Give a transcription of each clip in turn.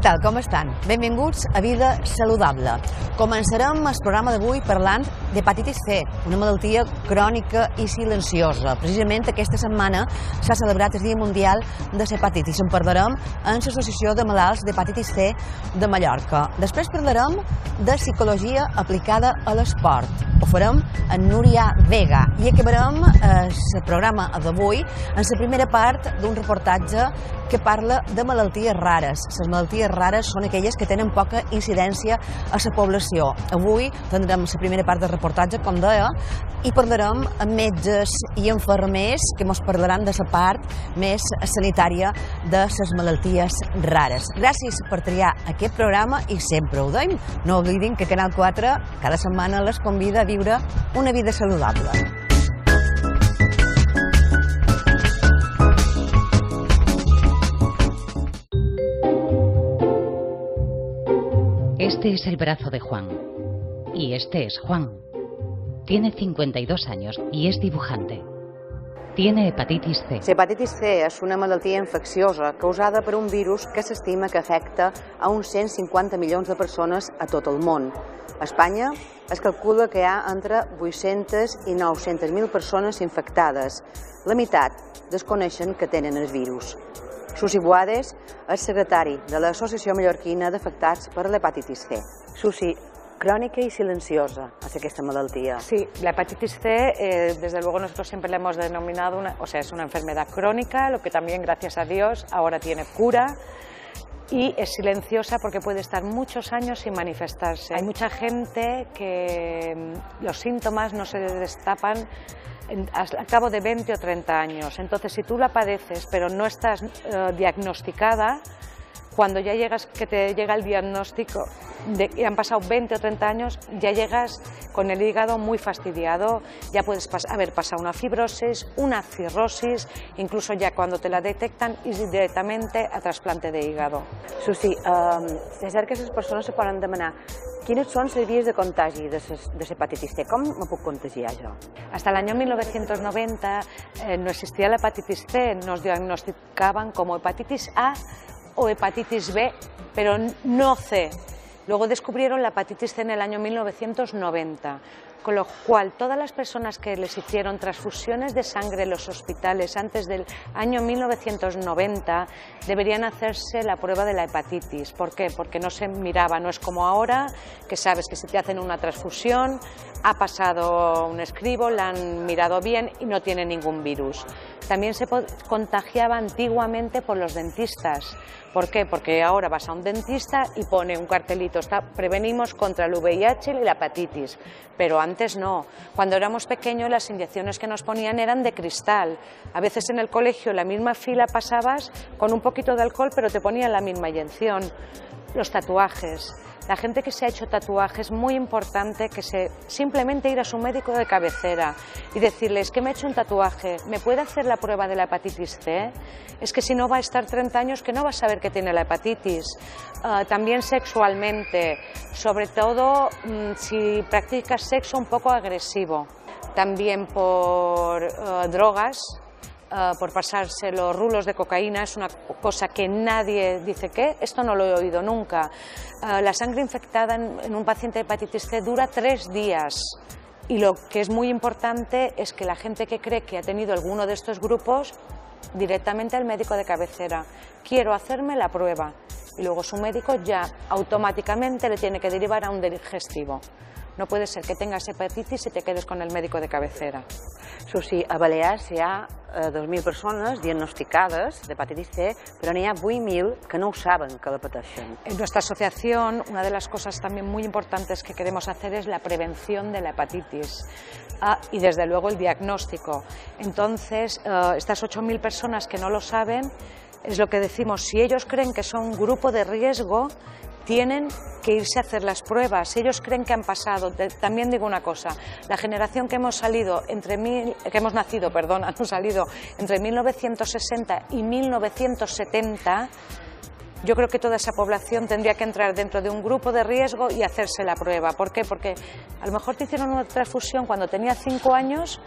tal, com estan? Benvinguts a Vida Saludable. Començarem el programa d'avui parlant d'hepatitis C, una malaltia crònica i silenciosa. Precisament aquesta setmana s'ha celebrat el Dia Mundial de l'Hepatitis. En parlarem en l'Associació de Malalts d'Hepatitis C de Mallorca. Després parlarem de psicologia aplicada a l'esport. Ho farem amb Núria Vega i acabarem el programa d'avui en la primera part d'un reportatge que parla de malalties rares. Les malalties rares són aquelles que tenen poca incidència a la població. Avui tindrem la primera part del reportatge, com deia, i parlarem amb metges i infermers que ens parlaran de la part més sanitària de les malalties rares. Gràcies per triar aquest programa i sempre ho deim. No oblidin que Canal 4 cada setmana les convida a viure una vida saludable. Este es el brazo de Juan. Y este es Juan. Tiene 52 años y es dibujante. Tiene hepatitis C. L'hepatitis C és una malaltia infecciosa causada per un virus que s'estima que afecta a uns 150 milions de persones a tot el món. A Espanya es calcula que hi ha entre 800 i 900.000 persones infectades. La meitat desconeixen que tenen el virus. Susi Boades és secretari de l'Associació Mallorquina d'Afectats per l'Hepatitis C. Susi, crónica y silenciosa hacia esta malaltía. Sí, la hepatitis C, desde luego nosotros siempre la hemos denominado, es una enfermedad crónica, lo que también, gracias a Dios, ahora tiene cura. Y es silenciosa porque puede estar muchos años sin manifestarse. Hay mucha gente que los síntomas no se destapan al cabo de 20 o 30 años. Entonces, si tú la padeces pero no estás diagnosticada, cuando ya te llega el diagnóstico y han pasado 20 o 30 años, ya llegas con el hígado muy fastidiado, ya puedes haber pasado una fibrosis, una cirrosis, incluso ya cuando te la detectan ir directamente a trasplante de hígado. Susi, és cert que les persones se poden demanar quines són les vies de contagi de l'hepatitis C. Com me puc contagiar jo? Hasta el año 1990 no existía la hepatitis C, nos diagnosticaban como hepatitis A o hepatitis B, pero no C. Luego descubrieron la hepatitis C en el año 1990, con lo cual todas las personas que les hicieron transfusiones de sangre en los hospitales antes del año 1990 deberían hacerse la prueba de la hepatitis. ¿Por qué? Porque no se miraba, no es como ahora, que sabes que si te hacen una transfusión, ha pasado un escribo, la han mirado bien y no tiene ningún virus. También se contagiaba antiguamente por los dentistas. ¿Por qué? Porque ahora vas a un dentista y pone un cartelito, prevenimos contra el VIH y la hepatitis, pero antes no. Cuando éramos pequeños las inyecciones que nos ponían eran de cristal. A veces en el colegio en la misma fila pasabas con un poquito de alcohol, pero te ponían la misma inyección. Los tatuajes. La gente que se ha hecho tatuajes, es muy importante que simplemente ir a su médico de cabecera y decirles que me he hecho un tatuaje, ¿me puede hacer la prueba de la hepatitis C? Es que si no va a estar 30 años que no va a saber que tiene la hepatitis. También sexualmente, sobre todo si practicas sexo un poco agresivo. También por drogas. Por pasarse los rulos de cocaína, es una cosa que nadie dice que esto no lo he oído nunca. La sangre infectada en un paciente de hepatitis C dura 3 días y lo que es muy importante es que la gente que cree que ha tenido alguno de estos grupos directamente al médico de cabecera, quiero hacerme la prueba, y luego su médico ya automáticamente le tiene que derivar a un digestivo. No puede ser que tengas hepatitis y te quedes con el médico de cabecera. Susi, a Balears hi ha 2.000 persones diagnosticades d'hepatitis C, però n'hi ha 8.000 que no ho saben que la pateixen. En nuestra asociación, una de las cosas también muy importantes que queremos hacer es la prevención de la hepatitis y desde luego el diagnóstico. Entonces, estas 8.000 personas que no lo saben, es lo que decimos, si ellos creen que son un grupo de riesgo, tienen que irse a hacer las pruebas. Si ellos creen que han pasado, también digo una cosa, la generación que hemos nacido entre 1960 y 1970, yo creo que toda esa población tendría que entrar dentro de un grupo de riesgo y hacerse la prueba. ¿Por qué? Porque a lo mejor te hicieron una transfusión cuando tenías 5 años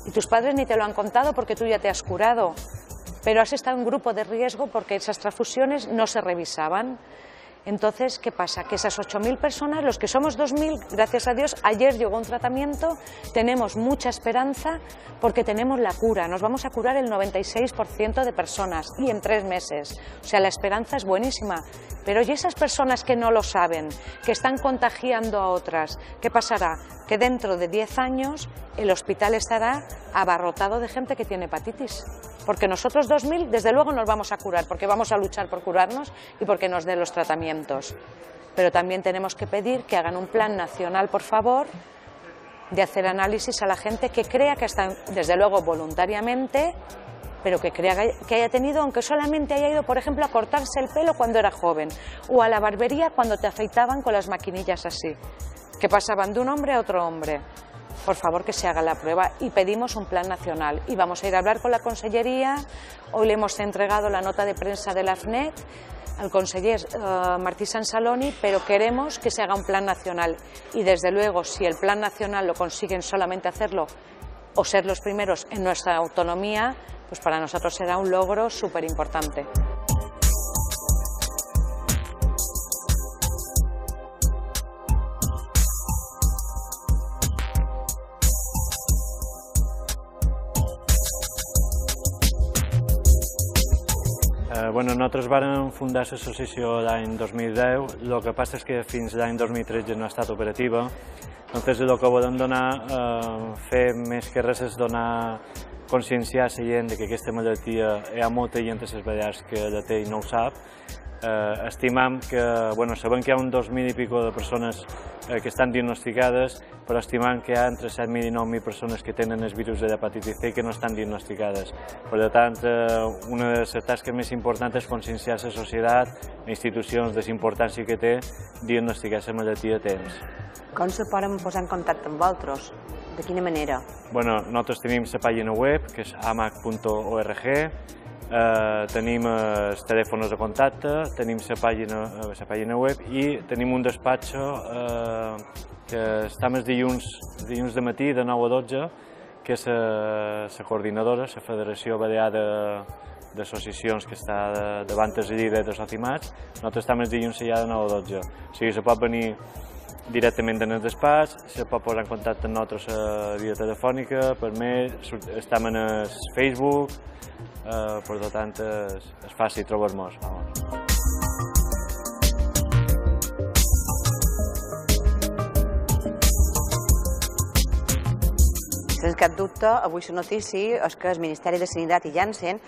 y tus padres ni te lo han contado porque tú ya te has curado, pero has estado en un grupo de riesgo porque esas transfusiones no se revisaban. Entonces, ¿qué pasa? Que esas 8.000 personas, los que somos 2.000, gracias a Dios, ayer llegó un tratamiento, tenemos mucha esperanza porque tenemos la cura. Nos vamos a curar el 96% de personas y en 3 meses. O sea, la esperanza es buenísima. Pero ¿y esas personas que no lo saben, que están contagiando a otras? ¿Qué pasará? Que dentro de 10 años el hospital estará abarrotado de gente que tiene hepatitis. Porque nosotros 2.000 desde luego nos vamos a curar, porque vamos a luchar por curarnos y porque nos den los tratamientos. Pero también tenemos que pedir que hagan un plan nacional, por favor, de hacer análisis a la gente que crea que está, desde luego voluntariamente, pero que crea que haya tenido, aunque solamente haya ido, por ejemplo, a cortarse el pelo cuando era joven, o a la barbería cuando te afeitaban con las maquinillas así, que pasaban de un hombre a otro hombre. Por favor, que se haga la prueba y pedimos un plan nacional. Y vamos a ir a hablar con la Consellería. Hoy le hemos entregado la nota de prensa de la FNET al conseller Martí Sansaloni, pero queremos que se haga un plan nacional. Y desde luego, si el plan nacional lo consiguen solamente hacerlo o ser los primeros en nuestra autonomía, pues para nosotros será un logro súper importante. Bueno, nosaltres vam fundar l'associació l'any 2010, el que passa és que fins l'any 2013 no ha estat operativa, entonces el que volem fer més que res és conscienciar la gent que aquesta malaltia hi ha molta gent a les Balears que la té i no ho sap. Estimam que, sabem que hi ha un 2.000 i pico de persones que estan diagnosticades, però estimam que hi ha entre 7.000 i 9.000 persones que tenen el virus de l'hepatitis C que no estan diagnosticades. Per tant, una de les tasques més importants és conscienciar la societat, les institucions, de la importància que té diagnosticar la malaltia a temps. Com se poden posar en contacte amb vosaltres? De quina manera? Nosaltres tenim la pàgina web, que és amac.org, tenim els telèfons de contacte, tenim la pàgina web i tenim un despatx que està els dilluns de matí de 9 a 12, que és la coordinadora, la Federació Balear d'Associacions que està davant del líder dels otimats. Nosaltres estem els dilluns allà de 9 a 12. O sigui, se pot venir directament en el despatx, se pot posar en contacte amb nosaltres via telefònica, per mail, estem en el Facebook, per tant és fàcil trobar-nos. Sense cap dubte, avui la notícia és que el Ministeri de Sanitat i Janssen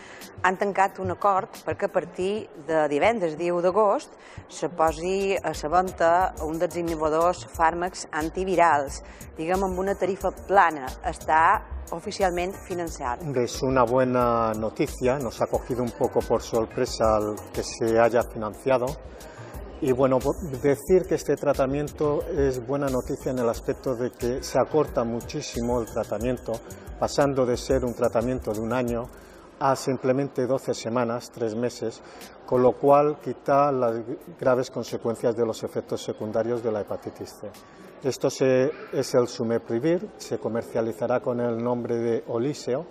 han tancat un acord perquè a partir de divendres 10 d'agost se posi a la venda un dels innovadors fàrmacs antivirals, diguem amb una tarifa plana. Està oficialmente financiado. Es una buena noticia, nos ha cogido un poco por sorpresa que se haya financiado. Y bueno, decir que este tratamiento es buena noticia en el aspecto de que se acorta muchísimo el tratamiento, pasando de ser un tratamiento de un año a simplemente 12 semanas, 3 meses, con lo cual quita las graves consecuencias de los efectos secundarios de la hepatitis C. Esto es el Sumeprivir, se comercializará con el nombre de Oliseo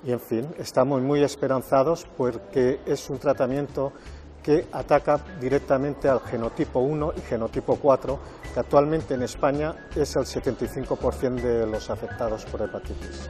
y en fin, estamos muy esperanzados porque es un tratamiento que ataca directamente al genotipo 1 y genotipo 4, que actualmente en España es el 75% de los afectados por hepatitis.